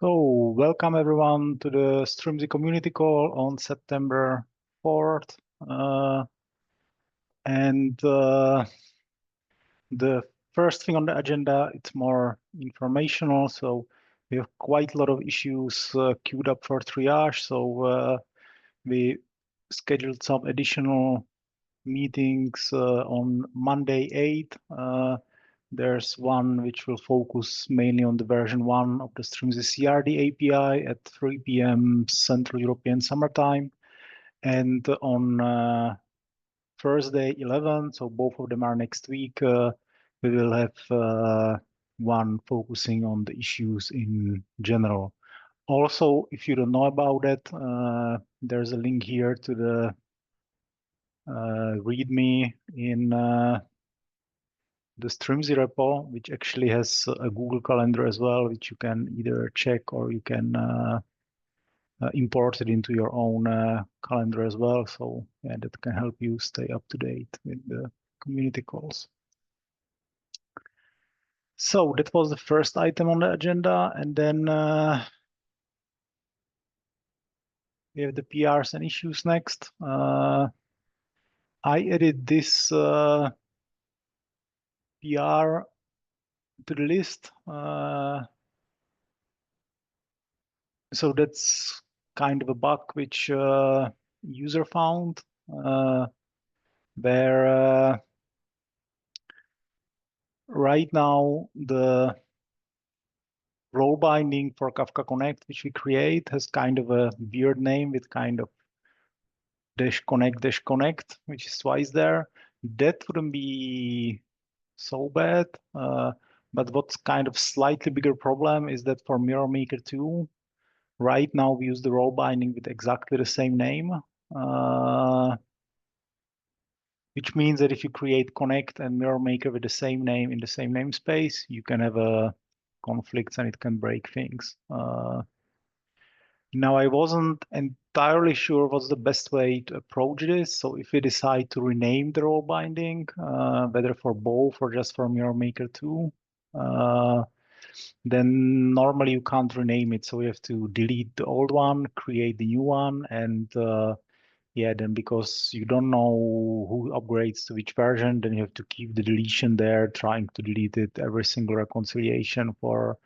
So, welcome everyone to the Strimzi Community Call on September 4th. The first thing on the agenda, it's more informational. So, we have quite a lot of issues queued up for triage. So, we scheduled some additional meetings on Monday 8th. There's one which will focus mainly on the version 1 of the Strimzi CRD API at 3 p.m. Central European Summertime. And on Thursday 11, so both of them are next week, we will have one focusing on the issues in general. Also, if you don't know about it, there's a link here to the README in the Strimzi repo, which actually has a Google Calendar as well, which you can either check or you can import it into your own calendar as well. So yeah, that can help you stay up to date with the community calls. So that was the first item on the agenda, and then we have the PRs and issues next. I added this PR to the list. So that's kind of a bug which user found, where right now the role binding for Kafka Connect, which we create, has kind of a weird name with kind of -connect, which is twice there. That wouldn't be so bad. But what's kind of slightly bigger problem is that for Mirror Maker 2, right now we use the role binding with exactly the same name. Which means that if you create Connect and Mirror Maker with the same name in the same namespace, you can have conflicts and it can break things. Now, I wasn't entirely sure what's the best way to approach this. So if we decide to rename the role binding, whether for both or just for Mirror Maker 2, then normally you can't rename it. So you have to delete the old one, create the new one, and yeah, then because you don't know who upgrades to which version, then you have to keep the deletion there, trying to delete it every single reconciliation for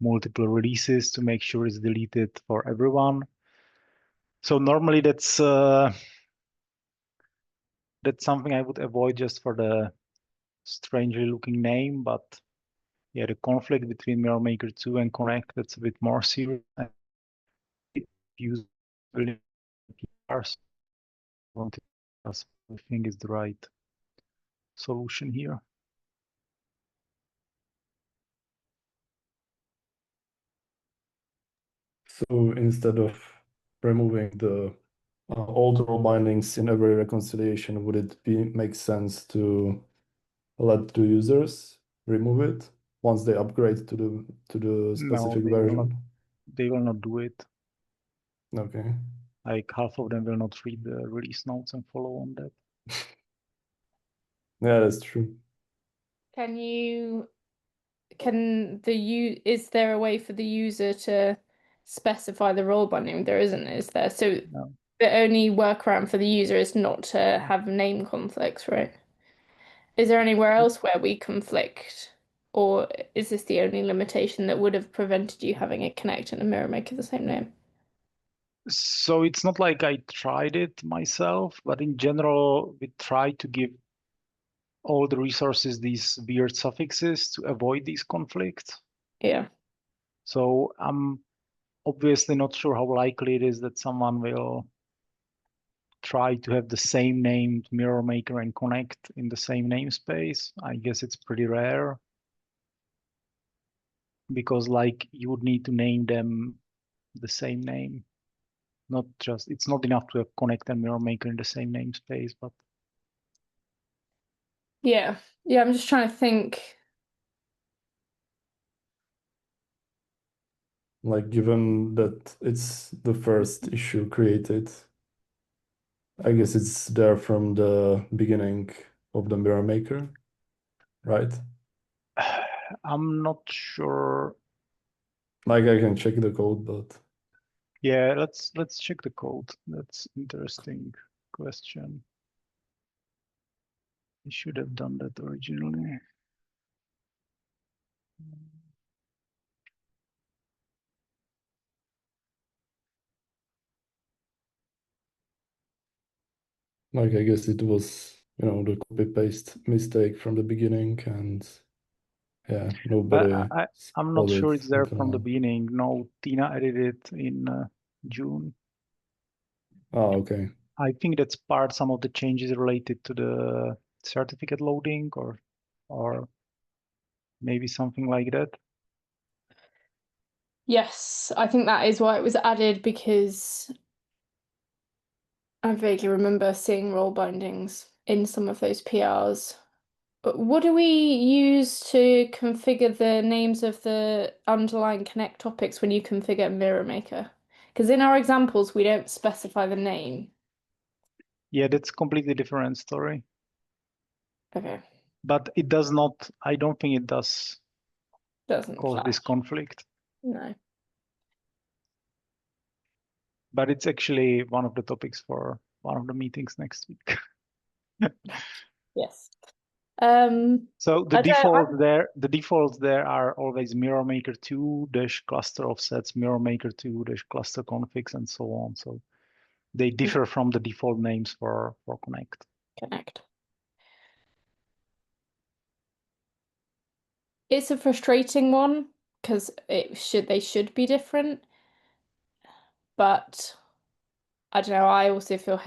multiple releases to make sure it's deleted for everyone. So normally that's something I would avoid just for the strangely looking name, but yeah, the conflict between Mirror Maker 2 and Connect, that's a bit more serious. Use PRs. I think is the right solution here. So instead of removing the old role bindings in every reconciliation, would it make sense to let the users remove it once they upgrade to the specific version? They will not do it. Okay. Like half of them will not read the release notes and follow on that. Yeah, that's true. Is there a way for the user to specify the role binding? There isn't, is there? So No. the only workaround for the user is not to have name conflicts, right? Is there anywhere else where we conflict? Or is this the only limitation that would have prevented you having a Connect and a Mirror Maker the same name? So it's not like I tried it myself, but in general, we try to give all the resources these weird suffixes to avoid these conflicts. Yeah. So I'm obviously not sure how likely it is that someone will try to have the same named Mirror Maker and Connect in the same namespace. I guess it's pretty rare because like you would need to name them the same name. It's not enough to have Connect and Mirror Maker in the same namespace, but Yeah. Yeah, I'm just trying to think. Like, given that it's the first issue created, I guess it's there from the beginning of the Mirror Maker, right? I'm not sure. Like I can check the code, but Yeah, let's check the code. That's interesting question. We should have done that originally. like I guess it was, the copy paste mistake from the beginning, and yeah, But nobody I'm not spotted sure it's there until from the now. beginning. No, Tina edited it in June. Oh, okay. I think that's some of the changes related to the certificate loading or maybe something like that. Yes, I think that is why it was added, because I vaguely remember seeing role bindings in some of those PRs. But what do we use to configure the names of the underlying connect topics when you configure Mirror Maker? Because in our examples, we don't specify the name. Yeah, that's completely different story. Okay, But it does not, I don't think it does doesn't cause this clash. conflict. No. But it's actually one of the topics for one of the meetings next week. Yes. So the I defaults there are always mirror maker 2 dash cluster offsets, mirror maker 2 dash cluster configs, and so on. So they differ from the default names for Connect. Connect. It's a frustrating one because they should be different, but I don't know. I also feel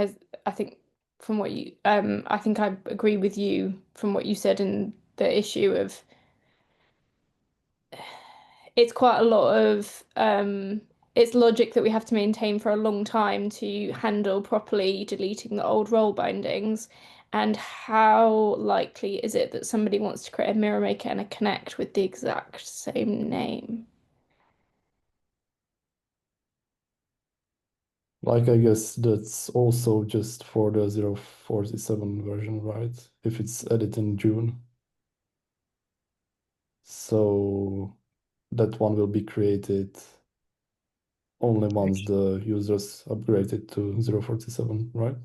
I think from what you I think I agree with you from what you said in the issue of it's quite a lot of it's logic that we have to maintain for a long time to handle properly deleting the old role bindings. And how likely is it that somebody wants to create a mirror maker and a connect with the exact same name? Like I guess that's also just for the 047 version, right? If it's added in June. So that one will be created only once the users upgraded to 047, right?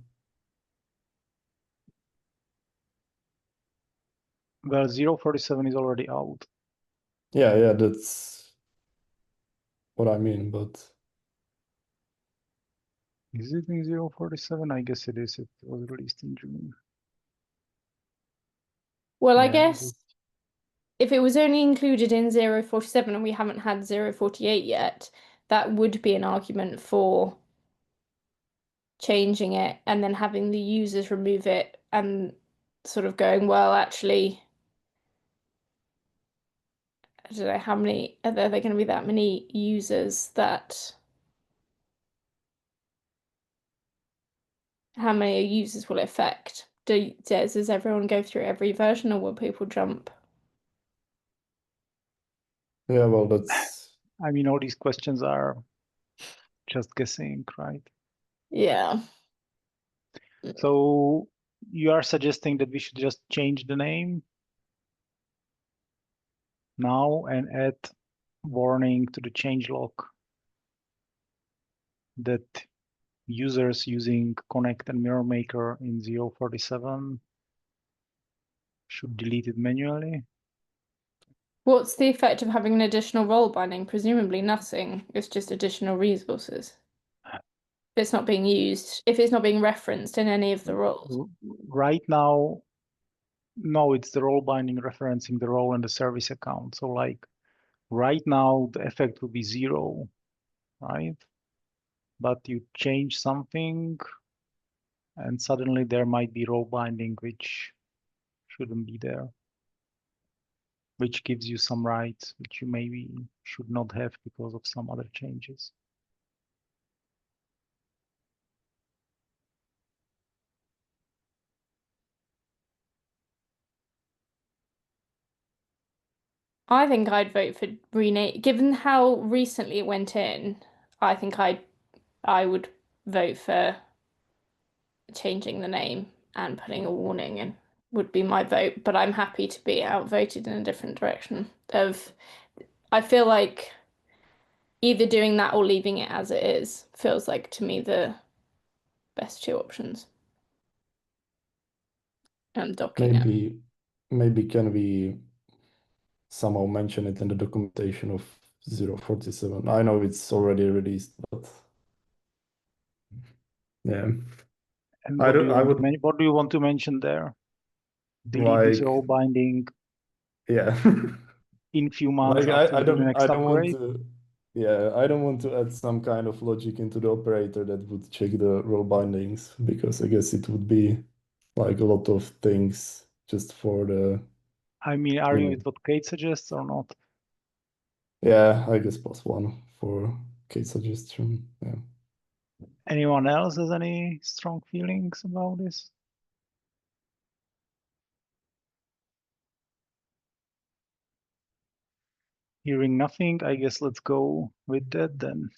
Well, 047 is already out. Yeah, that's what I mean, but Is it in 047? I guess it is. It was released in June. Well, I Yeah, guess if it was only included in 047 and we haven't had 048 yet, that would be an argument for changing it and then having the users remove it and sort of going, well, actually, I don't know how many, are there going to be that many users that, how many users will it affect? Does everyone go through every version or will people jump? yeah, well, that's I mean, all these questions are just guessing, right? Yeah. So you are suggesting that we should just change the name now and add warning to the changelog that users using Connect and Mirror Maker in 047 should delete it manually. What's the effect of having an additional role binding? Presumably nothing. It's just additional resources. If it's not being used, if it's not being referenced in any of the roles. Right now, no, it's the role binding referencing the role and the service account. So like right now, the effect will be 0, right? But you change something and suddenly there might be role binding which shouldn't be there, which gives you some rights which you maybe should not have because of some other changes. I think I'd vote for rename. Given how recently it went in, I think I would vote for changing the name and putting a warning in would be my vote, but I'm happy to be outvoted in a different direction. I feel like either doing that or leaving it as it is feels like to me the best two options. And docking it. Maybe can we somehow mention it in the documentation of 047? I know it's already released, but yeah. And I what do don't. you I want to would what do you want to mention there? Delete this like. role binding Yeah. in few months Like after I the don't. I next don't want upgrade. to. Yeah, I don't want to add some kind of logic into the operator that would check the role bindings, because I guess it would be like a lot of things just for the, I mean, are you with what Kate suggests or not? yeah, I guess +1 for case suggestion. Yeah. Anyone else has any strong feelings about this? Hearing nothing, I guess let's go with that then.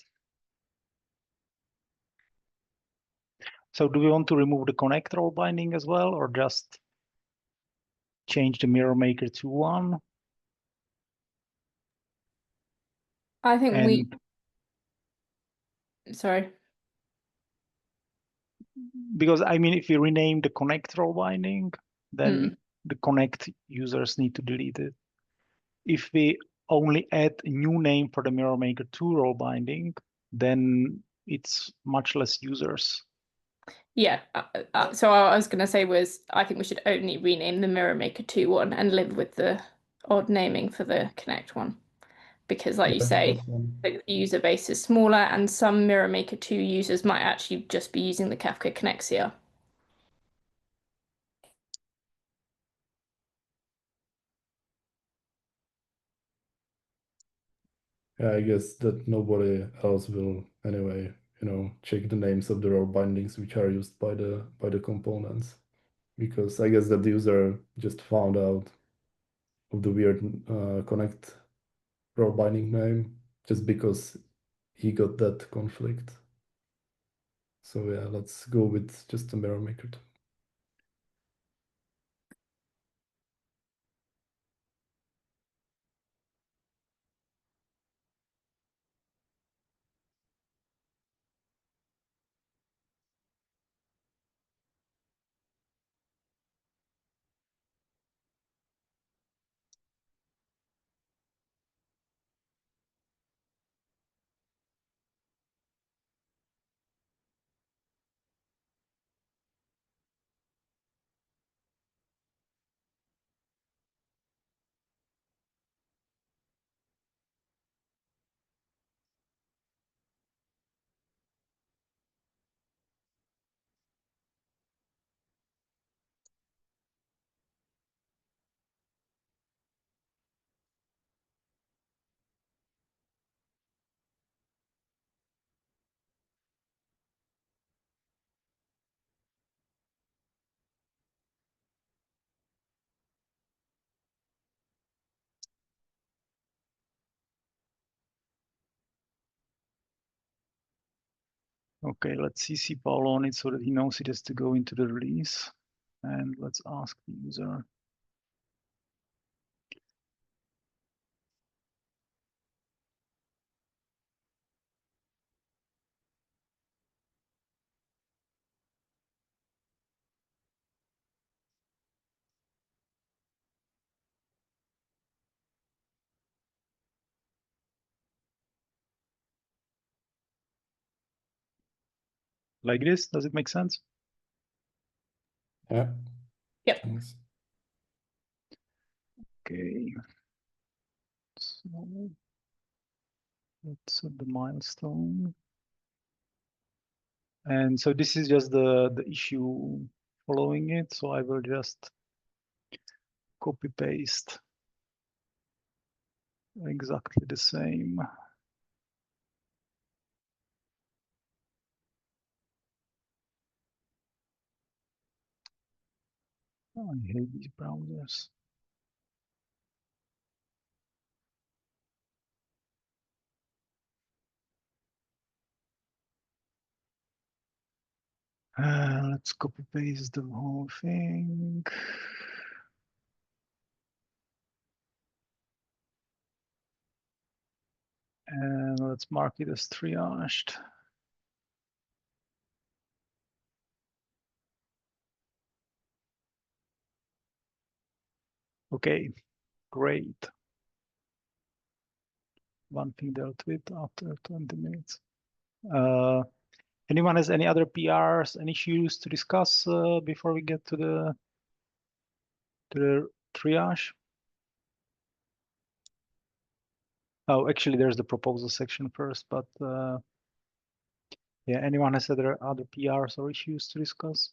So do we want to remove the connect role binding as well, or just change the mirror maker to 1? I think And sorry. because I mean, if we rename the connect role binding, then the connect users need to delete it. If we only add a new name for the mirror maker 2 role binding, then it's much less users. Yeah, so what I was going to say was I think we should only rename the Mirror Maker 2 one and live with the odd naming for the Connect one. Because like you Yeah, say, +1. the user base is smaller and some Mirror Maker 2 users might actually just be using the Kafka Connect CR. Yeah, I guess that nobody else will anyway, check the names of the role bindings which are used by the components, because I guess that the user just found out of the weird connect role binding name just because he got that conflict. So yeah, let's go with just a mirror maker. Okay, let's CC Paolo on it so that he knows it has to go into the release. And let's ask the user. Like this, does it make sense? Yeah. Yep. Thanks. Okay. So let's set the milestone. And so this is just the issue following it. So I will just copy paste exactly the same. I hate these browsers. Let's copy paste the whole thing. And Let's mark it as triaged. Okay, great. One thing dealt with after 20 minutes. Anyone has any other PRs, any issues to discuss before we get to the triage? Oh, actually, there's the proposal section first, but yeah, anyone has other PRs or issues to discuss?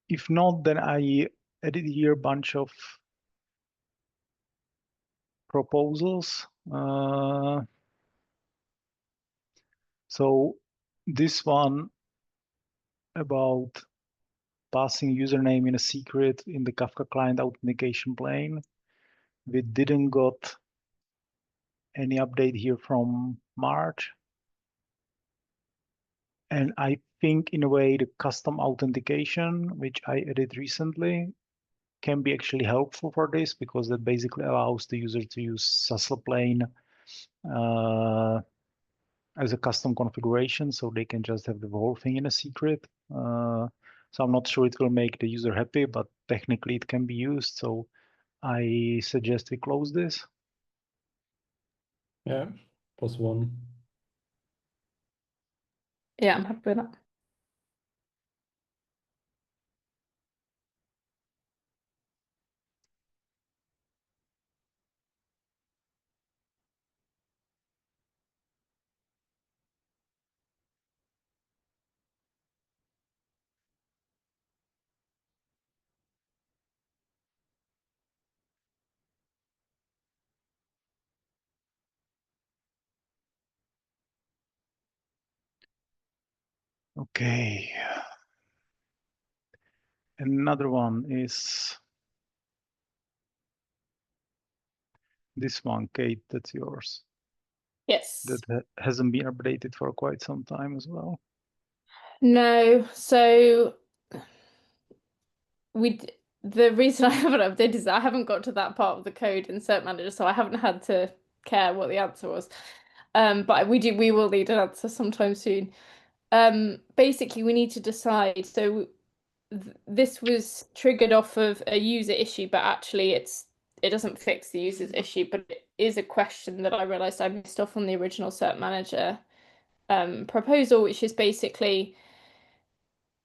If not, then I added here a bunch of proposals. So this one about passing username in a secret in the Kafka client authentication plane. We didn't got any update here from March. And I think in a way the custom authentication, which I added recently, can be actually helpful for this because that basically allows the user to use SSL plane as a custom configuration, so they can just have the whole thing in a secret. So I'm not sure it will make the user happy, but technically it can be used. So I suggest we close this. Yeah, +1. Yeah, I'm happy with that. Okay. Another one is this one, Kate, that's yours. Yes. That hasn't been updated for quite some time as well. No, so the reason I haven't updated is I haven't got to that part of the code in Cert Manager, so I haven't had to care what the answer was. But we will need an answer sometime soon. Basically we need to decide. So this was triggered off of a user issue, but actually it doesn't fix the user's issue, but it is a question that I realized I missed off on the original Cert Manager proposal, which is basically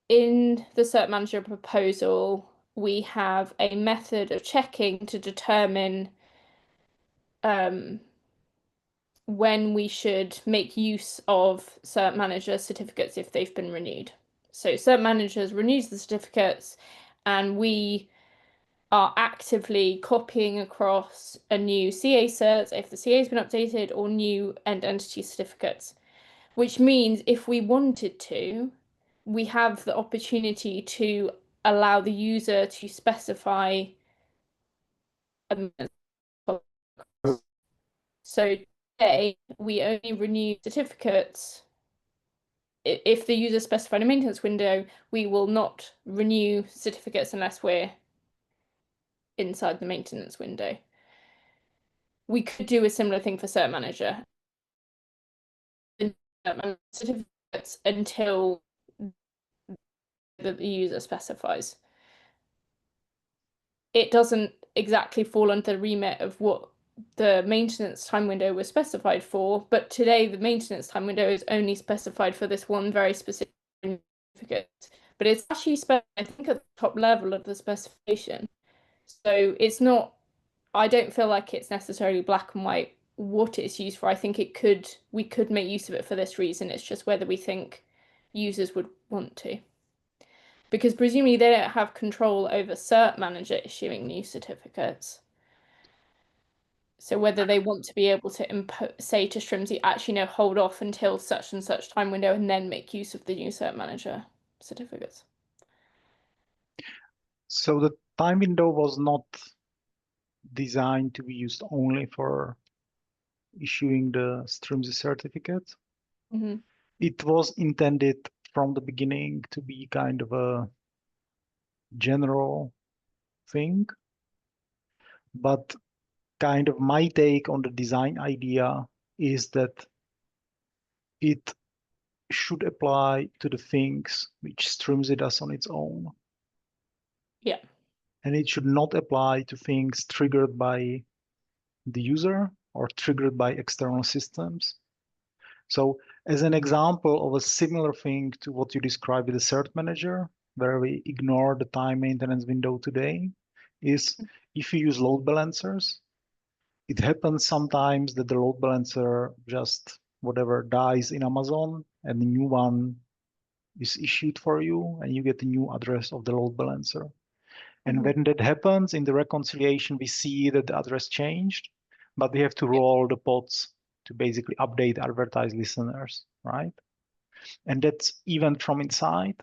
in the Cert Manager proposal, we have a method of checking to determine when we should make use of Cert Manager certificates if they've been renewed. So Cert Manager renews the certificates, and we are actively copying across a new CA cert if the CA has been updated, or new end entity certificates, which means if we wanted to, we have the opportunity to allow the user to specify a so today we only renew certificates if the user specified a maintenance window. We will not renew certificates unless we're inside the maintenance window. We could do a similar thing for Cert Manager. Certificates until the user specifies. It doesn't exactly fall under the remit of what the maintenance time window was specified for, but today the maintenance time window is only specified for this one very specific certificate. But it's actually specified, I think, at the top level of the specification. So it's not, I don't feel like it's necessarily black and white what it's used for. I think we could make use of it for this reason. It's just whether we think users would want to. Because presumably they don't have control over Cert Manager issuing new certificates. So whether they want to be able to say to Strimzi, actually, no, hold off until such and such time window and then make use of the new Cert Manager certificates. So the time window was not designed to be used only for issuing the Strimzi certificate. Mm-hmm. It was intended from the beginning to be kind of a general thing, but kind of my take on the design idea is that it should apply to the things which Strimzi does on its own. Yeah. And it should not apply to things triggered by the user or triggered by external systems. So as an example of a similar thing to what you described with the cert manager, where we ignore the time maintenance window today, is if you use load balancers, it happens sometimes that the load balancer just whatever dies in Amazon and the new one is issued for you and you get the new address of the load balancer. And when that happens in the reconciliation, we see that the address changed, but we have to roll the pods to basically update advertised listeners, right? And that's even from inside,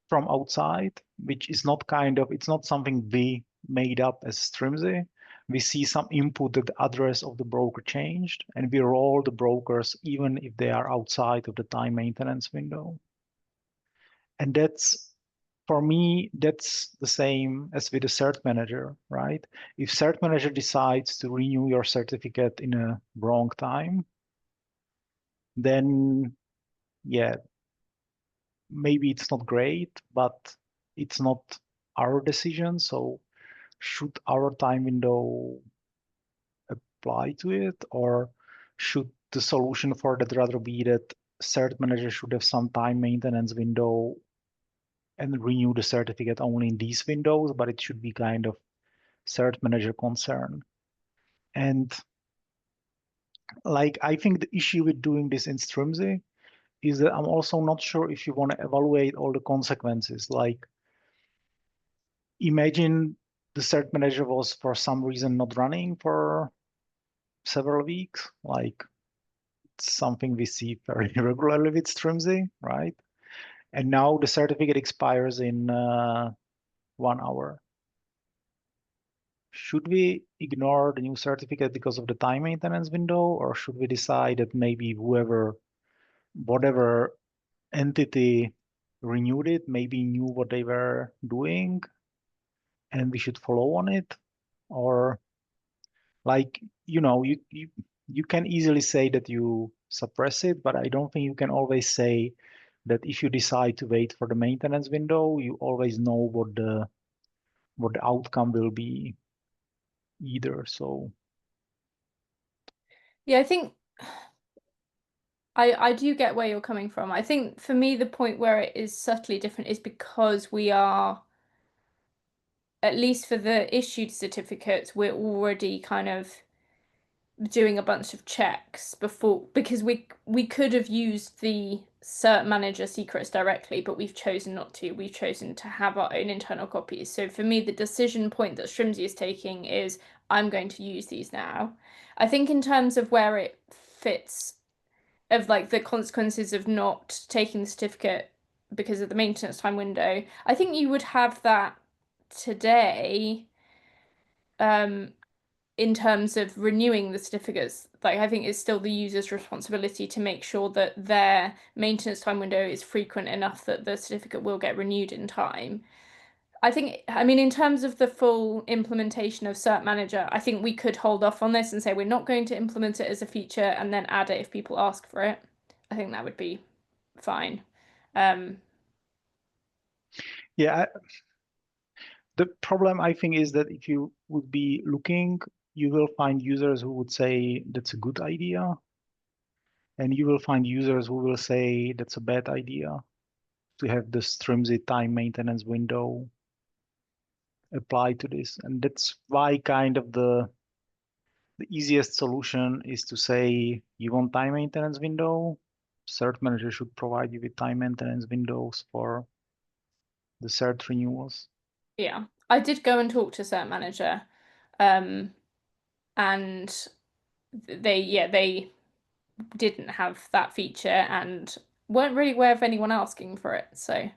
from outside, which is not it's not something we made up as Strimzi. We see some input that the address of the broker changed, and we roll the brokers even if they are outside of the time maintenance window. And that's, for me, that's the same as with the cert manager, right? If cert manager decides to renew your certificate in a wrong time, then yeah, maybe it's not great, but it's not our decision. So should our time window apply to it, or should the solution for that rather be that cert manager should have some time maintenance window and renew the certificate only in these windows, but it should be kind of cert manager concern. And like, I think the issue with doing this in Strimzi is that I'm also not sure if you want to evaluate all the consequences. Like, imagine the cert manager was for some reason not running for several weeks. Like, it's something we see very regularly with Strimzi, right? And now the certificate expires in 1 hour. Should we ignore the new certificate because of the time maintenance window, or should we decide that maybe whatever entity renewed it, maybe knew what they were doing and we should follow on it? Or like, you can easily say that you suppress it, but I don't think you can always say that if you decide to wait for the maintenance window, you always know what the outcome will be either. So Yeah, I think I do get where you're coming from. I think for me, the point where it is subtly different is because we are, at least for the issued certificates, we're already kind of doing a bunch of checks before, because we could have used the cert manager secrets directly, but we've chosen not to. We've chosen to have our own internal copies. So for me, the decision point that Strimzi is taking is I'm going to use these now. I think in terms of where it fits, of like the consequences of not taking the certificate because of the maintenance time window, I think you would have that today. In terms of renewing the certificates, like I think it's still the user's responsibility to make sure that their maintenance time window is frequent enough that the certificate will get renewed in time. I mean, in terms of the full implementation of Cert Manager, I think we could hold off on this and say we're not going to implement it as a feature and then add it if people ask for it. I think that would be fine. yeah, the problem I think is that if you would be looking, you will find users who would say that's a good idea, and you will find users who will say that's a bad idea to have the Strimzi time maintenance window apply to this. And that's why kind of the easiest solution is to say you want time maintenance window, cert manager should provide you with time maintenance windows for the cert renewals. Yeah, I did go and talk to Cert Manager, and they didn't have that feature and weren't really aware of anyone asking for it, so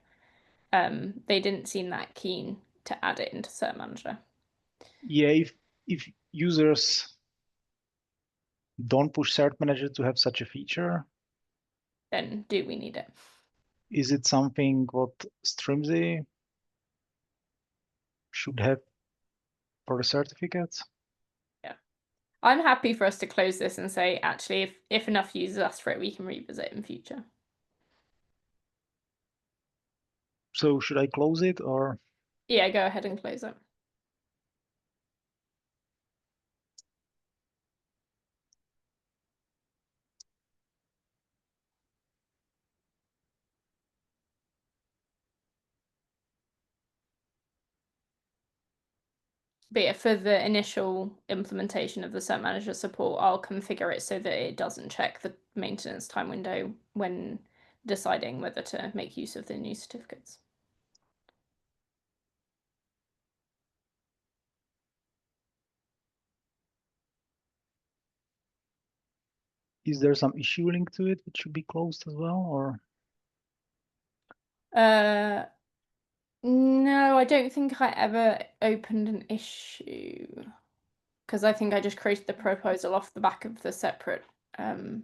they didn't seem that keen to add it into Cert Manager. Yeah, if users don't push cert manager to have such a feature, Then do we need it? is it something what Strimzi should have for the certificates? Yeah. I'm happy for us to close this and say, actually, if enough users ask for it, we can revisit in future. So should I close it or? Yeah, go ahead and close it. But yeah, for the initial implementation of the Cert Manager support, I'll configure it so that it doesn't check the maintenance time window when deciding whether to make use of the new certificates. Is there some issue linked to it which should be closed as well, or? No, I don't think I ever opened an issue because I think I just created the proposal off the back of the separate.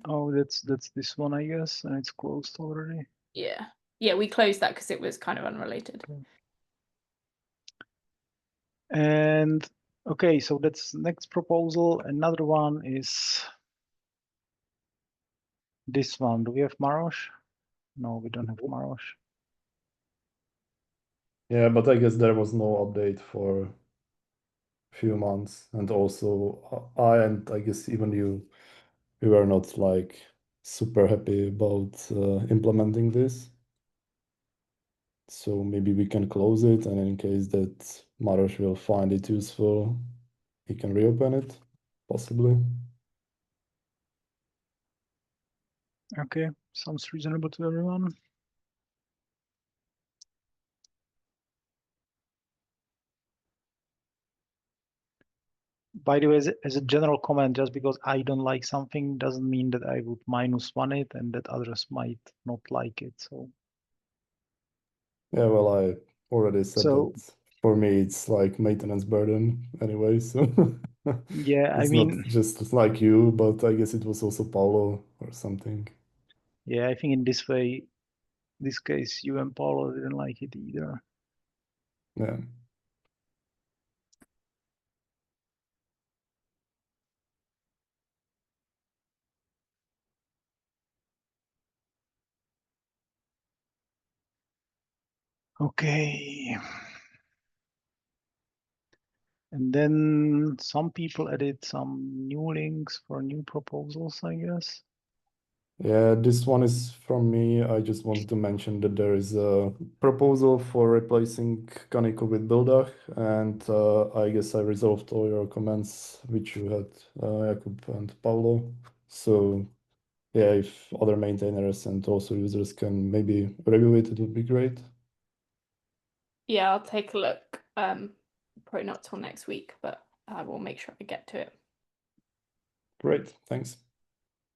Oh, that's this one, I guess, and it's closed already. Yeah, we closed that because it was kind of unrelated. Okay. And okay, so that's next proposal. Another one is this one. Do we have Marosh? No, we don't have Marosh. Yeah, but I guess there was no update for a few months, and also I and I guess even you, we were not like super happy about implementing this. So maybe we can close it, and in case that Maros will find it useful, he can reopen it, possibly. Okay, sounds reasonable to everyone. By the way, as a general comment, just because I don't like something doesn't mean that I would -1 it and that others might not like it. So Yeah, well, I already said So- that for me it's like maintenance burden anyway, so yeah, I it's mean, not just like you, but I guess it was also Paulo or something. yeah, I think in this way, this case, you and Paulo didn't like it either. Yeah. Okay. And then some people added some new links for new proposals, I guess. Yeah, this one is from me. I just wanted to mention that there is a proposal for replacing Kaneko with Bildach, and I guess I resolved all your comments which you had, Jakub and Paulo. So yeah, if other maintainers and also users can maybe review it, it would be great. Yeah, I'll take a look. Probably not till next week, but I will make sure I get to it. Great, thanks.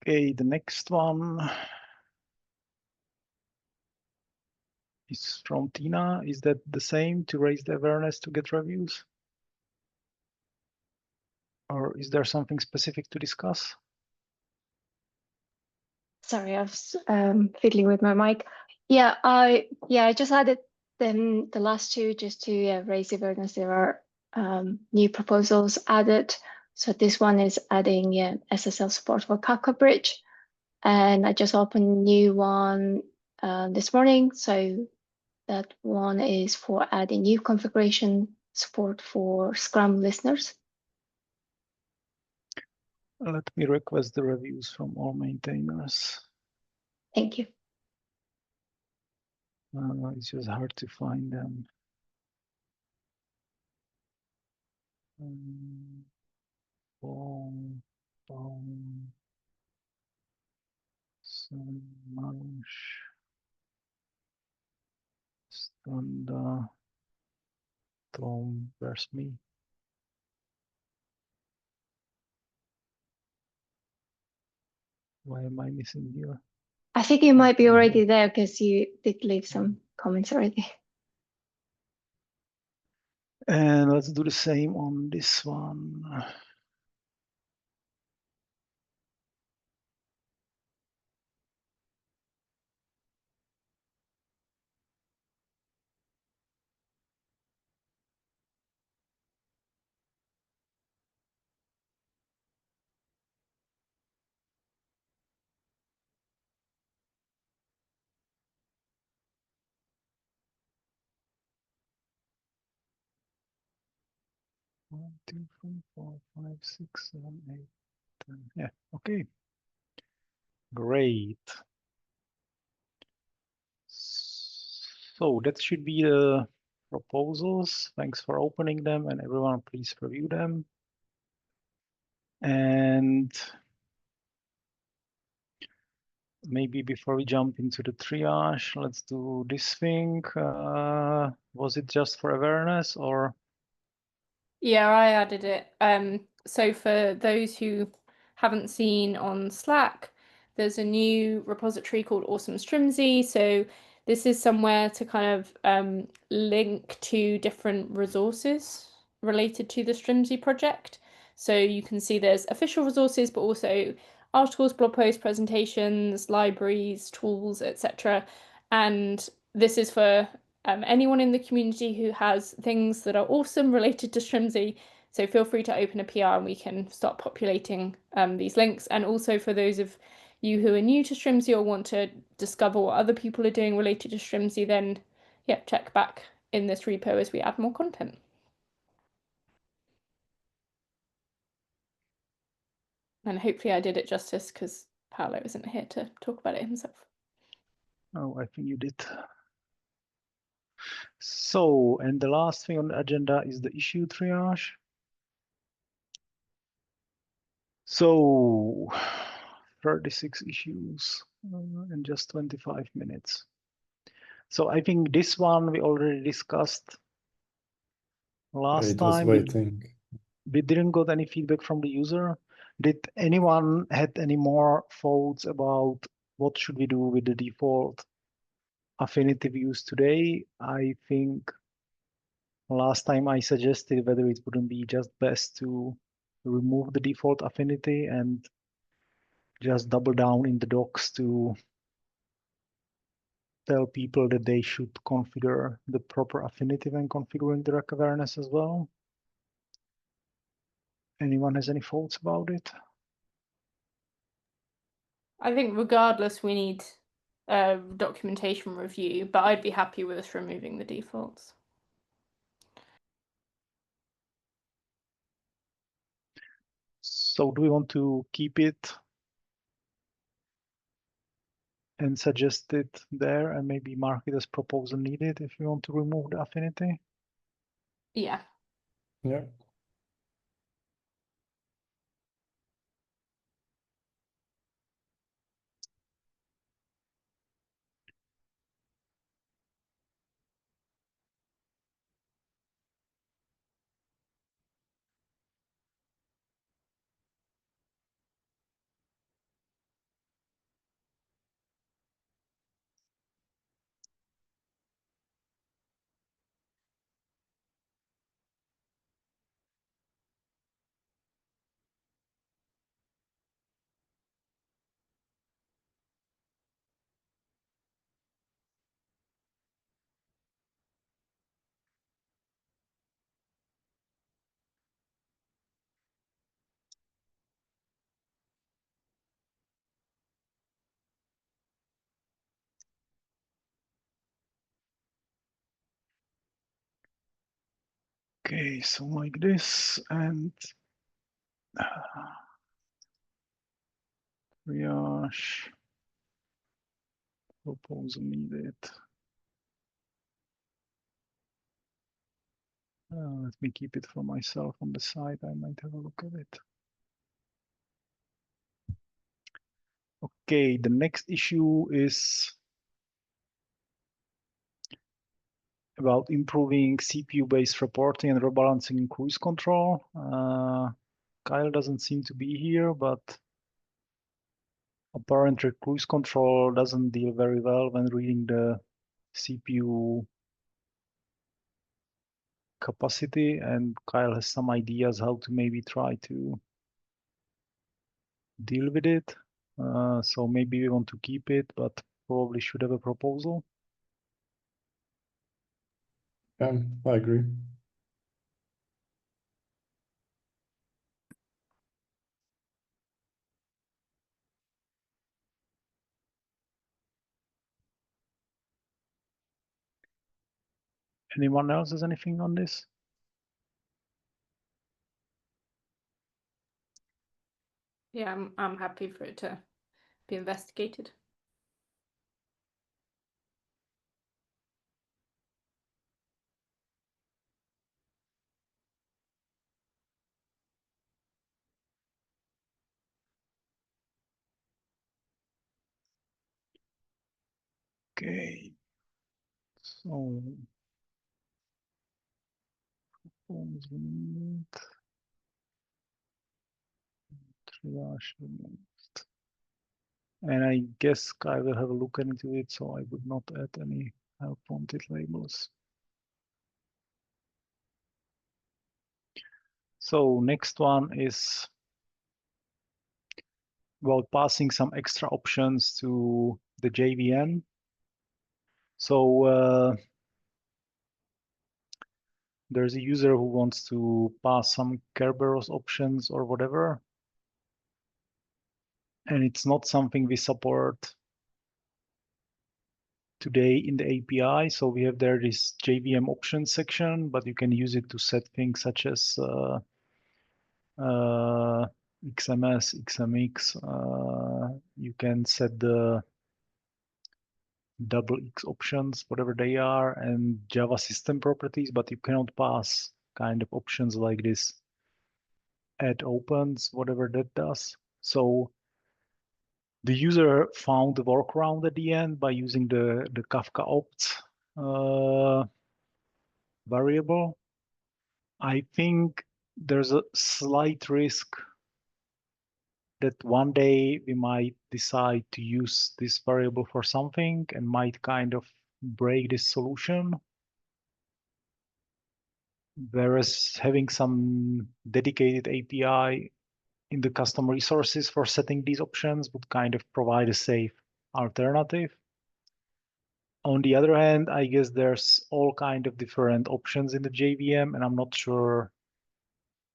Okay, the next one is from Tina. Is that the same to raise the awareness to get reviews? Or is there something specific to discuss? Sorry, I was fiddling with my mic. Yeah, I just added them the last two just to raise awareness. There are new proposals added. So this one is adding SSL support for Kafka Bridge, and I just opened a new one this morning. So that one is for adding new configuration support for Scrum listeners. Let me request the reviews from all maintainers. Thank you. It's just hard to find them. Boom, boom. Marush, Standa, Tom, where's me? Why am I missing here? I think you might be already there because you did leave some comments already. And let's do the same on this one. 1, 2, 3, 4, 5, 6, 7, 8, 10. Yeah, okay. Great. So that should be the proposals. Thanks for opening them, and everyone please review them. And maybe before we jump into the triage, let's do this thing. Was it just for awareness or? Yeah, I added it. So for those who haven't seen on Slack, there's a new repository called Awesome Strimzi. So this is somewhere to kind of link to different resources related to the Strimzi project. So you can see there's official resources, but also articles, blog posts, presentations, libraries, tools, etc. And this is for anyone in the community who has things that are awesome related to Strimzi. So feel free to open a PR and we can start populating these links. And also for those of you who are new to Strimzi or want to discover what other people are doing related to Strimzi, then yeah, check back in this repo as we add more content. And hopefully I did it justice because Paolo isn't here to talk about it himself. Oh, I think you did. So, and the last thing on the agenda is the issue triage. So, 36 issues in just 25 minutes. So I think this one we already discussed last It was time. waiting. We didn't got any feedback from the user. Did anyone had any more thoughts about what should we do with the default affinity views today? I think last time I suggested whether it wouldn't be just best to remove the default affinity and just double down in the docs to tell people that they should configure the proper affinity when configuring the rec awareness as well. Anyone has any thoughts about it? I think regardless, we need a documentation review, but I'd be happy with us removing the defaults. So do we want to keep it and suggest it there and maybe mark it as proposal needed if you want to remove the affinity? Yeah. Yeah. Okay, so like this and triage proposal needed. Let me keep it for myself on the side. I might have a look at it. Okay, the next issue is about improving CPU-based reporting and rebalancing in cruise control. Kyle doesn't seem to be here, but apparently cruise control doesn't deal very well when reading the CPU capacity, and Kyle has some ideas how to maybe try to deal with it. So maybe we want to keep it, but probably should have a proposal. I agree. Anyone else has anything on this? Yeah, I'm happy for it to be investigated. Okay. So forms removed, triage removed. And I guess I will have a look into it, so I would not add any help wanted labels. So next one is about passing some extra options to the JVM. So there's a user who wants to pass some Kerberos options or whatever. And it's not something we support today in the API. So we have there this JVM options section, but you can use it to set things such as XMS, XMX. You can set the double X options, whatever they are, and Java system properties, but you cannot pass kind of options like this add opens, whatever that does. So the user found the workaround at the end by using the Kafka opts variable. I think there's a slight risk that one day we might decide to use this variable for something and might kind of break this solution. Whereas having some dedicated API in the custom resources for setting these options would kind of provide a safe alternative. On the other hand, I guess there's all kind of different options in the JVM, and I'm not sure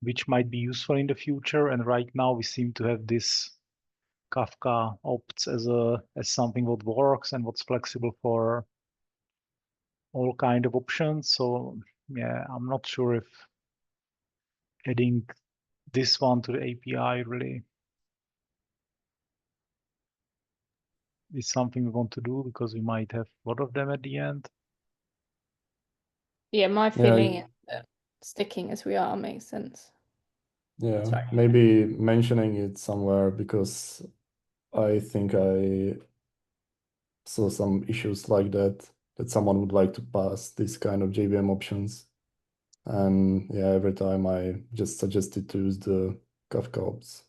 which might be useful in the future. And right now we seem to have this Kafka opts as something what works and what's flexible for all kind of options. So yeah, I'm not sure if adding this one to the API really is something we want to do because we might have a lot of them at the end. Yeah, my Yeah, feeling is that sticking as we are makes sense. yeah, Sorry. maybe mentioning it somewhere because I think I saw some issues like that someone would like to pass this kind of JVM options. And yeah, every time I just suggested to use the Kafka ops.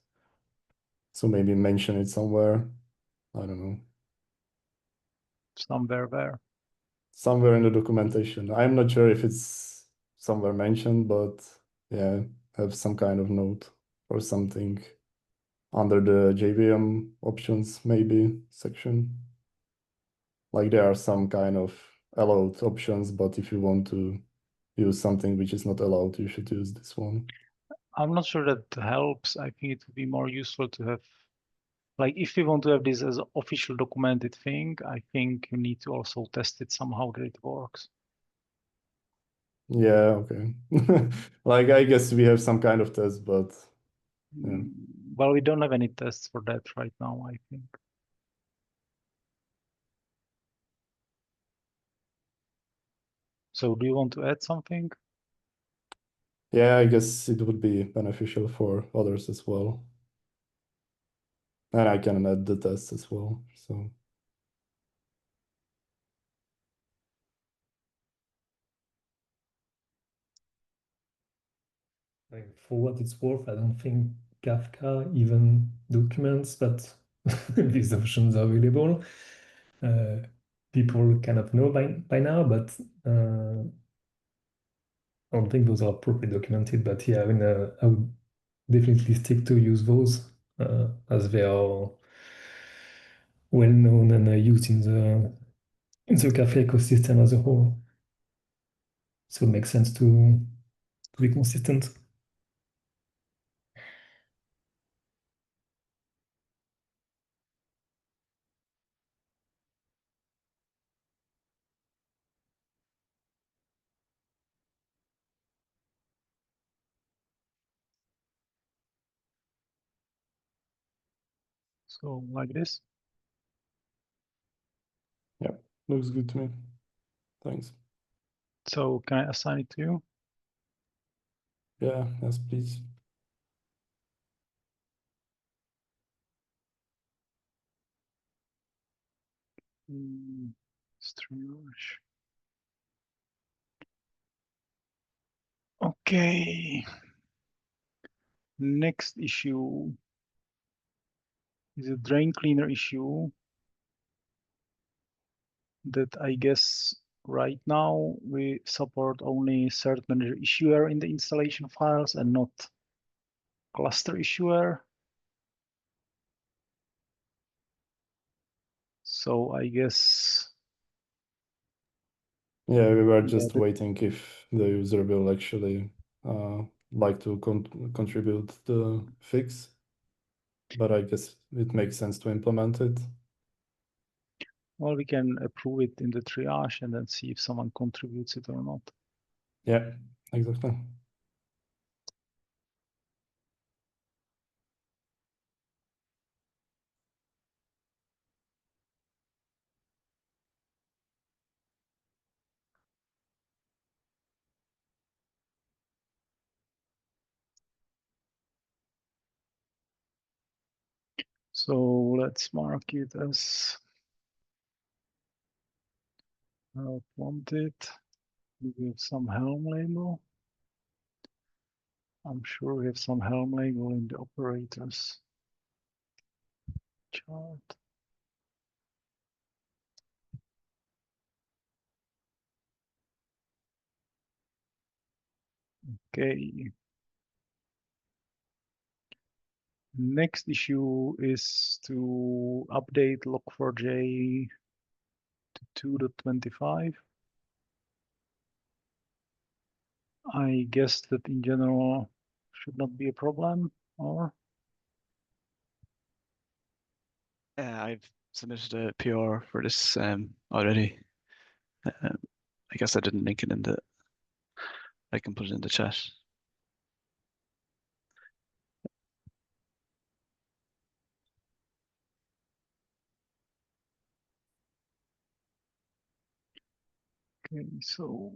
So maybe mention it somewhere. I don't know. Somewhere there. Somewhere in the documentation. I'm not sure if it's somewhere mentioned, but yeah, have some kind of note or something under the JVM options maybe section. Like there are some kind of allowed options, but if you want to use something which is not allowed, you should use this one. I'm not sure that helps. I think it would be more useful to have, like, if you want to have this as an official documented thing, I think you need to also test it somehow that it works. Yeah, okay. Like I guess we have some kind of test, but yeah. Well, we don't have any tests for that right now, I think. So do you want to add something? Yeah, I guess it would be beneficial for others as well. And I can add the test as well. So Like, for what it's worth, I don't think Kafka even documents that these options are available. People kind of know by now, but I don't think those are properly documented. But yeah, I mean, I would definitely stick to use those as they are well known and used in the cafe ecosystem as a whole. So it makes sense to be consistent. So like this. Yeah, looks good to me. Thanks. So can I assign it to you? Yeah, yes, please. Streamers. Okay. Next issue is a drain cleaner issue that I guess right now we support only cert manager issuer in the installation files and not cluster issuer. So I guess Yeah, we were Yeah, just that- waiting if the user will actually like to contribute the fix, but I guess it makes sense to implement it. well, we can approve it in the triage and then see if someone contributes it or not. Yeah, exactly. So let's mark it as wanted. We have some Helm label. I'm sure we have some Helm label in the operators chart. Okay. Next issue is to update log4j to 2.25. I guess that in general should not be a problem, or? I've submitted a PR for this already. I guess I didn't link it in the. I can put it in the chat. Okay, so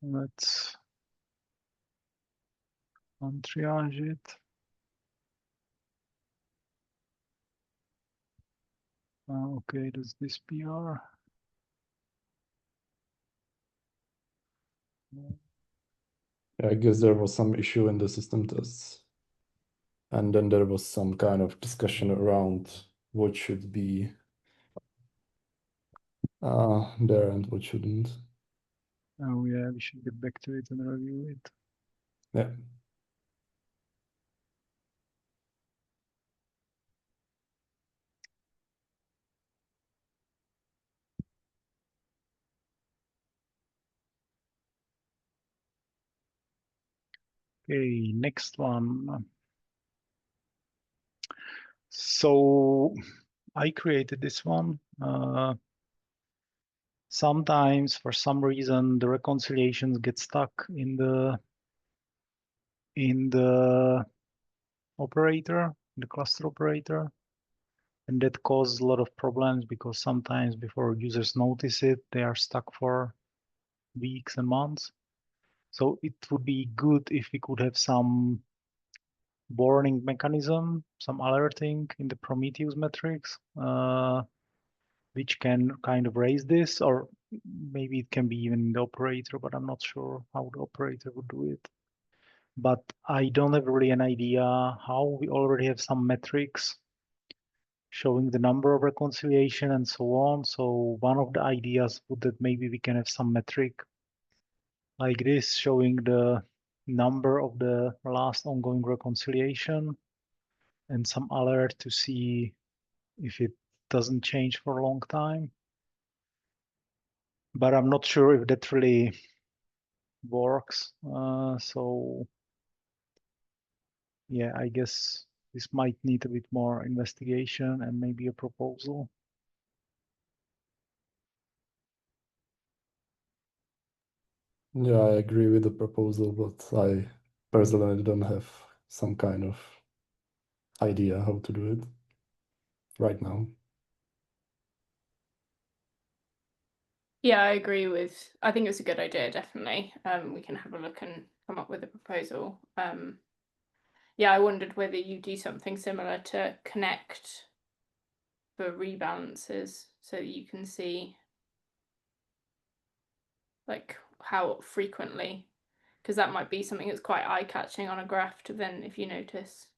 let's untriage it. Okay, does this PR? Yeah, I guess there was some issue in the system tests. And then there was some kind of discussion around what should be there and what shouldn't. Oh yeah, we should get back to it and review it. Yeah. Okay, next one. So I created this one. Sometimes, for some reason, the reconciliations get stuck in the operator, the cluster operator, and that causes a lot of problems because sometimes before users notice it, they are stuck for weeks and months. So it would be good if we could have some warning mechanism, some alerting in the Prometheus metrics, which can kind of raise this, or maybe it can be even in the operator, but I'm not sure how the operator would do it. But I don't have really an idea how. We already have some metrics showing the number of reconciliation and so on. So one of the ideas would that maybe we can have some metric like this showing the number of the last ongoing reconciliation and some alert to see if it doesn't change for a long time. But I'm not sure if that really works. So yeah, I guess this might need a bit more investigation and maybe a proposal. Yeah, I agree with the proposal, but I personally I don't have some kind of idea how to do it right now. Yeah, I agree with. I think it's a good idea. Definitely, we can have a look and come up with a proposal. Yeah, I wondered whether you do something similar to connect for rebalances so that you can see like how frequently, because that might be something that's quite eye-catching on a graph to then if you notice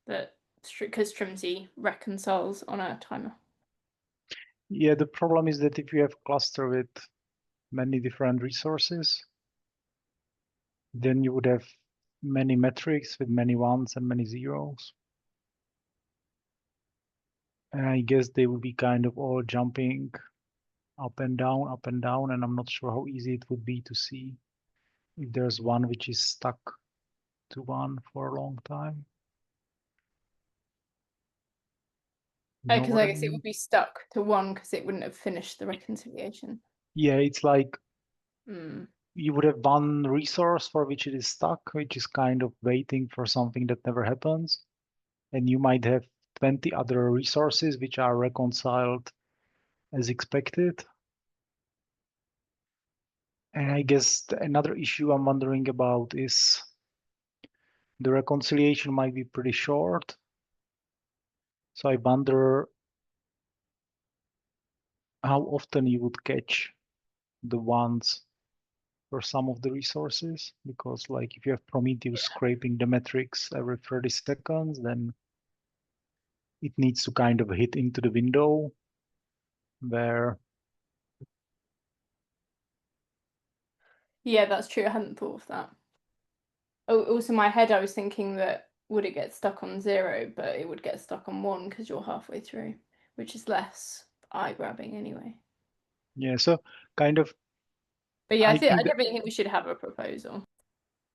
that because Strimzi reconciles on a timer. Yeah, the problem is that if you have a cluster with many different resources, then you would have many metrics with many ones and many zeros. And I guess they will be kind of all jumping up and down, and I'm not sure how easy it would be to see if there's one which is stuck to one for a long time. You know Because what I I guess it mean? would be stuck to one because it wouldn't have finished the reconciliation. Yeah, it's like Mm. you would have one resource for which it is stuck, which is kind of waiting for something that never happens. And you might have 20 other resources which are reconciled as expected. And I guess another issue I'm wondering about is the reconciliation might be pretty short. So I wonder how often you would catch the ones for some of the resources, because like if you have Prometheus scraping the metrics every 30 seconds, then it needs to kind of hit into the window where Yeah, that's true. I hadn't thought of that. Oh, also in my head, I was thinking that would it get stuck on 0, but it would get stuck on 1 because you're halfway through, which is less eye-grabbing anyway. yeah, so kind of But yeah, I I think definitely think we should have a proposal.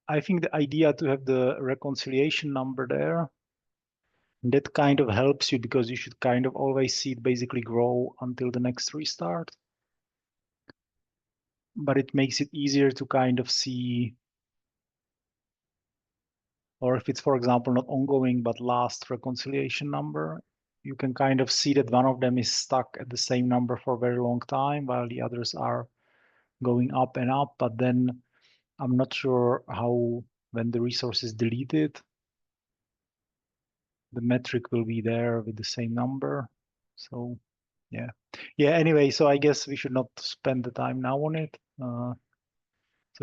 I think the idea to have the reconciliation number there, that kind of helps you because you should kind of always see it basically grow until the next restart. But it makes it easier to kind of see, or if it's, for example, not ongoing but last reconciliation number, you can kind of see that one of them is stuck at the same number for a very long time while the others are going up and up. But then I'm not sure how, when the resource is deleted, the metric will be there with the same number. So yeah. Anyway, so I guess we should not spend the time now on it. So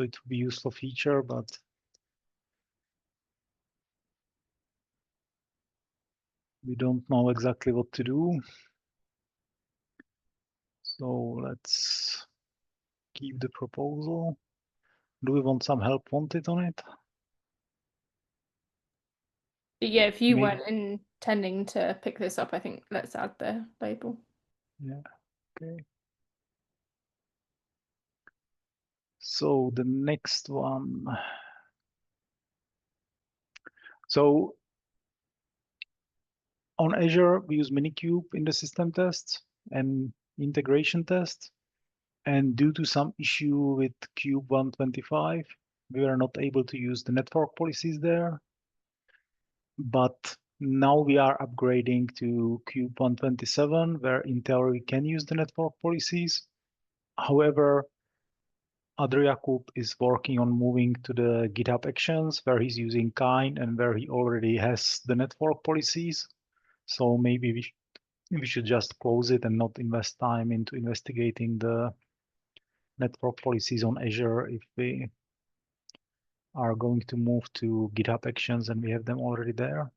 it would be a useful feature, but we don't know exactly what to do. So let's keep the proposal. Do we want some help wanted on it? But yeah, if you Maybe. weren't intending to pick this up, I think let's add the label. Yeah, okay. So the next one. So on Azure, we use Minikube in the system tests and integration tests. And due to some issue with Cube 125, we were not able to use the network policies there. But now we are upgrading to Cube 127, where in theory we can use the network policies. However, Adri Jakub is working on moving to the GitHub Actions, where he's using Kind and where he already has the network policies. So maybe we should just close it and not invest time into investigating the network policies on Azure if we are going to move to GitHub Actions and we have them already there.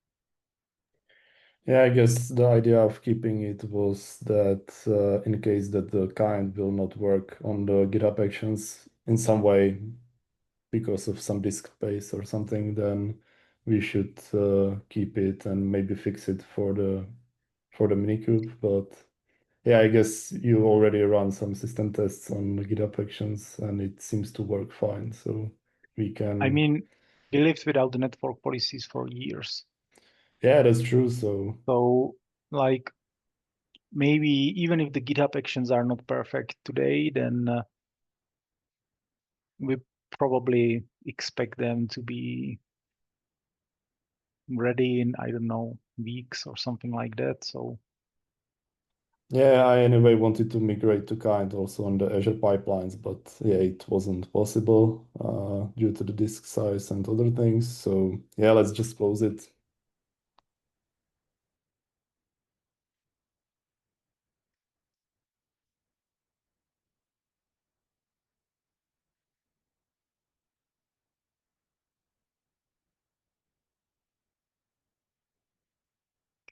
Yeah, I guess the idea of keeping it was that in case that the kind will not work on the GitHub Actions in some way because of some disk space or something, then we should keep it and maybe fix it for the Minikube. But yeah, I guess you already run some system tests on the GitHub Actions and it seems to work fine. So we can. I mean, we lived without the network policies for years. Yeah, that's true. So like maybe even if the GitHub Actions are not perfect today, then we probably expect them to be ready in, I don't know, weeks or something like that. So yeah, I anyway wanted to migrate to kind also on the Azure pipelines, but yeah, it wasn't possible due to the disk size and other things. So yeah, let's just close it.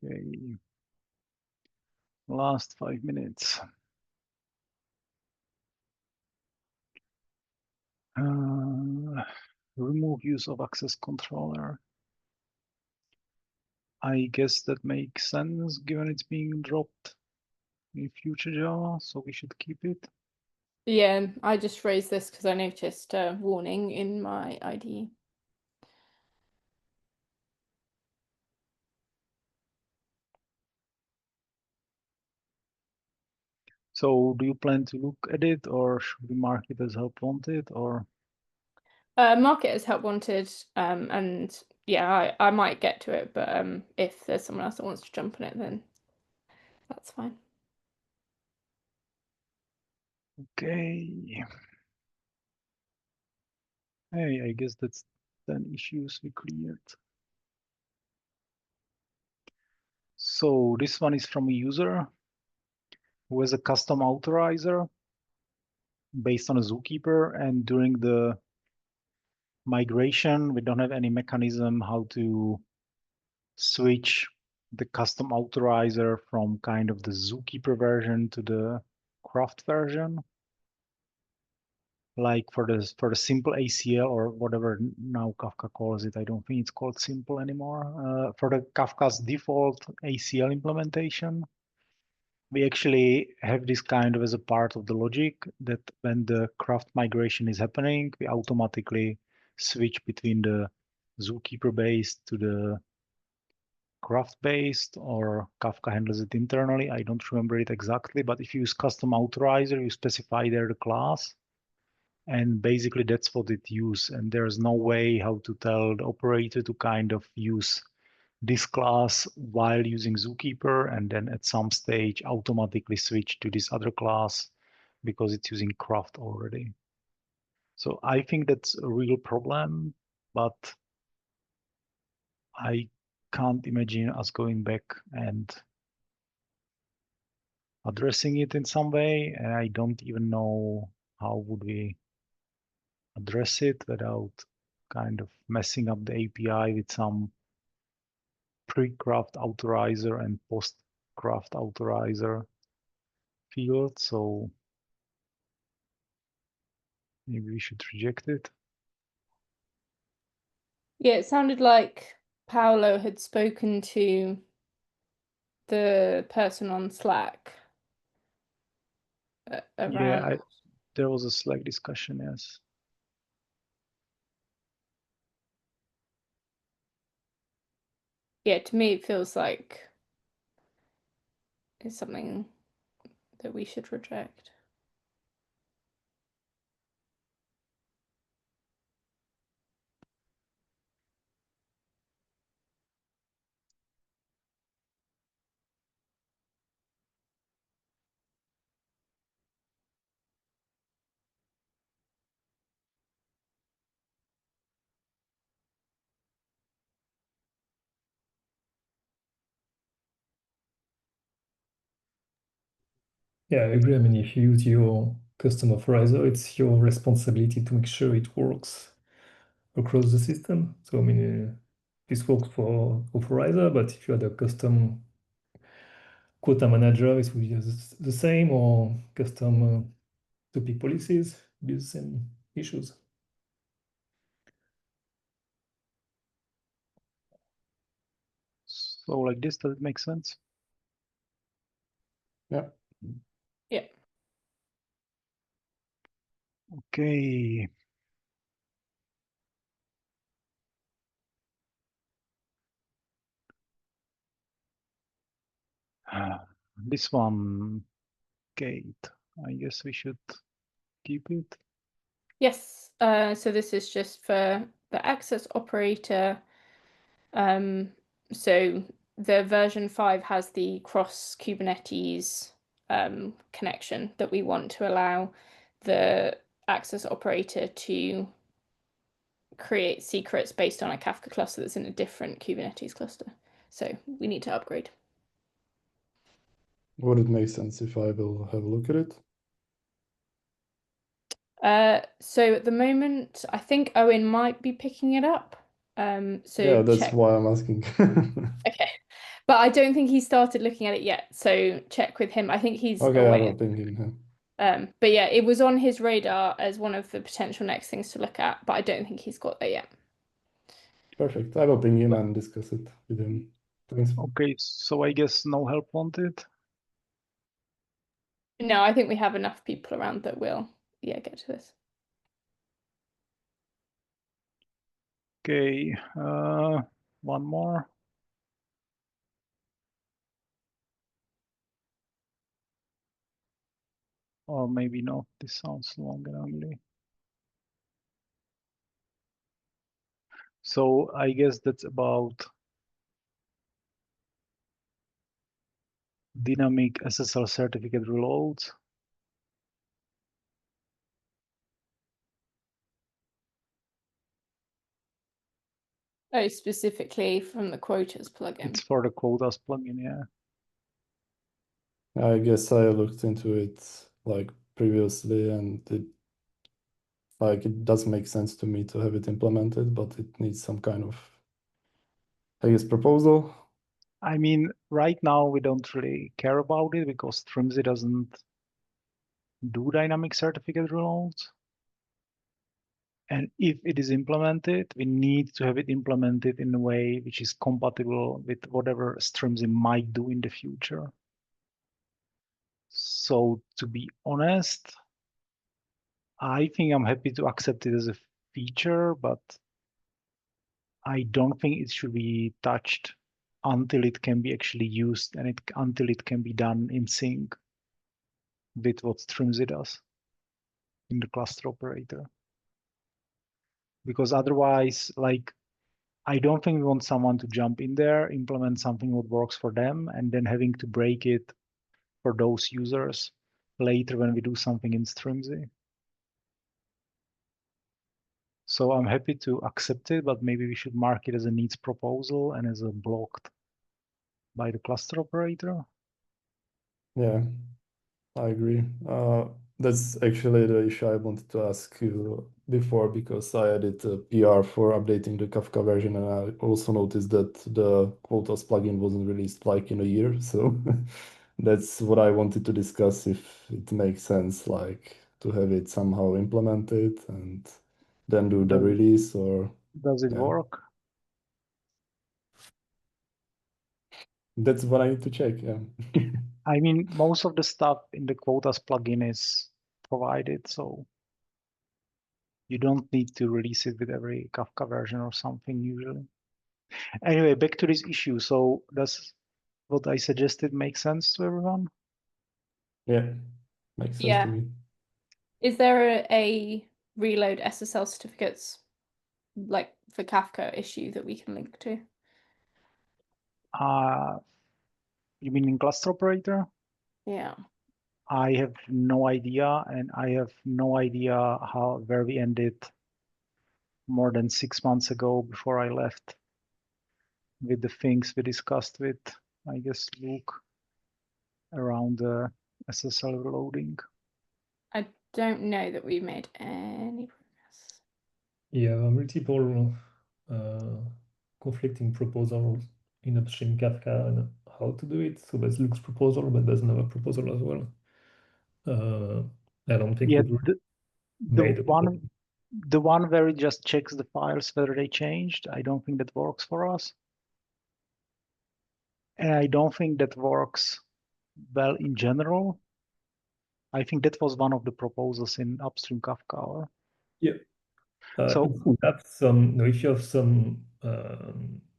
okay, last 5 minutes. Remove use of access controller. I guess that makes sense given it's being dropped in future Java, so we should keep it. Yeah, I just raised this because I noticed a warning in my IDE. So do you plan to look at it, or should we mark it as help wanted, or? Mark it as help wanted, and yeah, I might get to it, but if there's someone else that wants to jump on it, then that's fine. Okay. Hey, I guess that's 10 issues we cleared. So this one is from a user who has a custom authorizer based on a Zookeeper, and during the migration, we don't have any mechanism how to switch the custom authorizer from kind of the Zookeeper version to the Craft version. Like for the simple ACL or whatever now Kafka calls it. I don't think it's called simple anymore. For the Kafka's default ACL implementation, we actually have this kind of as a part of the logic that when the craft migration is happening, we automatically switch between the Zookeeper based to the craft based, or Kafka handles it internally. I don't remember it exactly, but if you use custom authorizer, you specify there the class. And basically that's what it uses. And there's no way how to tell the operator to kind of use this class while using Zookeeper and then at some stage automatically switch to this other class because it's using craft already. So I think that's a real problem, but I can't imagine us going back and addressing it in some way. And I don't even know how would we address it without kind of messing up the API with some pre-craft authorizer and post-craft authorizer field. So maybe we should reject it. Yeah, it sounded like Paolo had spoken to the person on Slack around. Yeah, there was a Slack discussion, yes. Yeah, to me it feels like it's something that we should reject. Yeah, I agree. I mean, if you use your custom authorizer, it's your responsibility to make sure it works across the system. So, I mean, this works for authorizer, but if you had a custom quota manager, it would be the same, or custom topic policies, be the same issues. So like this, does it make sense? Yeah. Yeah. Okay. This one, Kate, I guess we should keep it. Yes, so this is just for the access operator. So the version 5 has the cross Kubernetes connection that we want to allow the access operator to create secrets based on a Kafka cluster that's in a different Kubernetes cluster. So we need to upgrade. Would it make sense if I will have a look at it? So at the moment, I think Owen might be picking it up. So Yeah, that's check. why I'm asking. Okay, but I don't think he started looking at it yet. So check with him. I think he's Okay, I away. will ping him. But yeah, it was on his radar as one of the potential next things to look at, but I don't think he's got there yet. Perfect. I will ping him and discuss it with him. Thanks. Okay, so I guess no help wanted. No, I think we have enough people around that will, yeah, get to this. Okay, one more. Or maybe not, this sounds long and ugly. So I guess that's about dynamic SSL certificate reloads. Oh, specifically from the quotas plugin. It's for the quotas plugin, yeah. I guess I looked into it like previously, and it does make sense to me to have it implemented, but it needs some kind of, I guess, proposal. I mean, right now we don't really care about it because Strimzi doesn't do dynamic certificate reloads. And if it is implemented, we need to have it implemented in a way which is compatible with whatever Strimzi might do in the future. So to be honest, I think I'm happy to accept it as a feature, but I don't think it should be touched until it can be actually used and until it can be done in sync with what Strimzi does in the cluster operator. Because otherwise, like, I don't think we want someone to jump in there, implement something that works for them, and then having to break it for those users later when we do something in Strimzi. So I'm happy to accept it, but maybe we should mark it as a needs proposal and as a blocked by the cluster operator. Yeah, I agree. That's actually the issue I wanted to ask you before, because I added a PR for updating the Kafka version, and I also noticed that the quotas plugin wasn't released like in a year. So that's what I wanted to discuss, if it makes sense, like to have it somehow implemented and then do the release, or Does it yeah. work? That's what I need to check, yeah. I mean, most of the stuff in the quotas plugin is provided, so you don't need to release it with every Kafka version or something usually. Anyway, back to this issue. So does what I suggested make sense to everyone? Yeah, makes sense Yeah. to me. Is there a reload SSL certificates like for Kafka issue that we can link to? You mean in cluster operator? Yeah. I have no idea, and I have no idea where we ended more than 6 months ago before I left with the things we discussed with, I guess, Luke around the SSL reloading. I don't know that we made any progress. Yeah, multiple conflicting proposals in upstream Kafka and how to do it. So there's Luke's proposal, but there's another proposal as well. I don't think Yeah, we've the made a one where it just checks the files whether they changed, I don't think that works for us. And I don't think that works well in general. I think that was one of the proposals in upstream Kafka. Or... Yeah. So if we have some, no, if you have some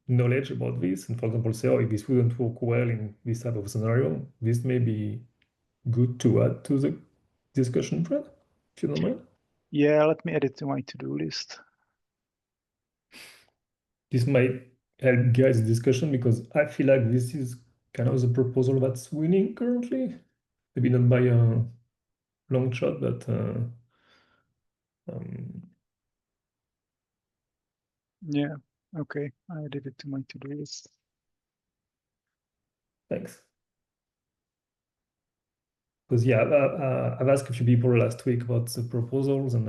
knowledge about this, and for example, say, oh, if this wouldn't work well in this type of scenario, this may be good to add to the discussion thread, if you don't mind. Yeah, let me add it to my to-do list. This might help guide the discussion because I feel like this is kind of the proposal that's winning currently. Maybe not by a long shot, but Yeah, okay, I added it to my to-do list. thanks. Because yeah, I've asked a few people last week about the proposals, and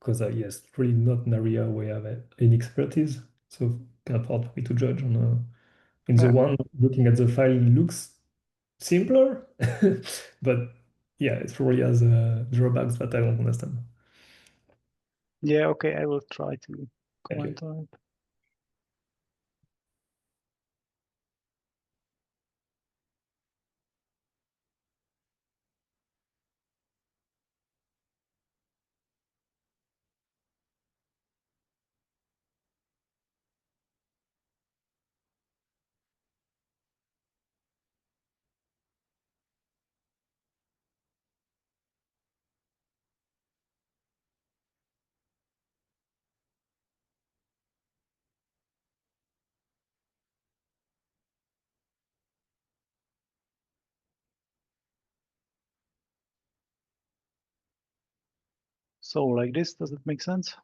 because yes, really not an area where I have any expertise, so kind of hard for me to judge on. In the Yeah. one looking at the file looks simpler, but yeah, it probably has drawbacks that I don't understand. Yeah, okay, I will try to Thank you. comment on it. So like this, does it make sense?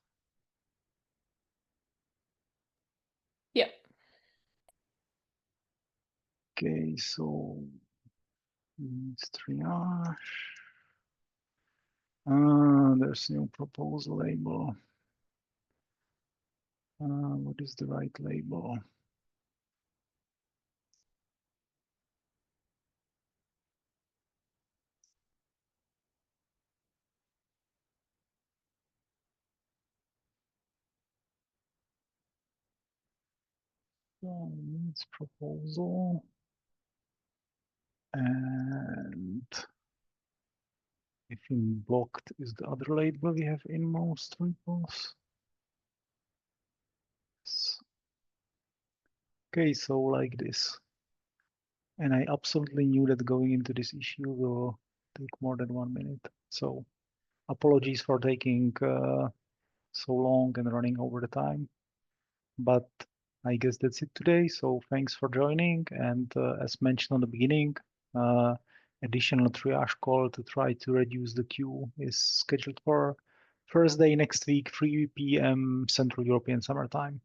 Yeah. Okay, so it's triage. There's new proposal label. What is the right label? Needs proposal. And I think blocked is the other label we have in most repos. Okay, so like this. And I absolutely knew that going into this issue will take more than 1 minute. So apologies for taking so long and running over the time. But I guess that's it today. So thanks for joining. And as mentioned on the beginning, additional triage call to try to reduce the queue is scheduled for Thursday next week, 3 p.m. Central European Summer Time.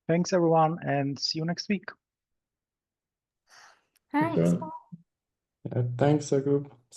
Thanks everyone and see you next week. Thanks. Yeah, thanks, Jakub.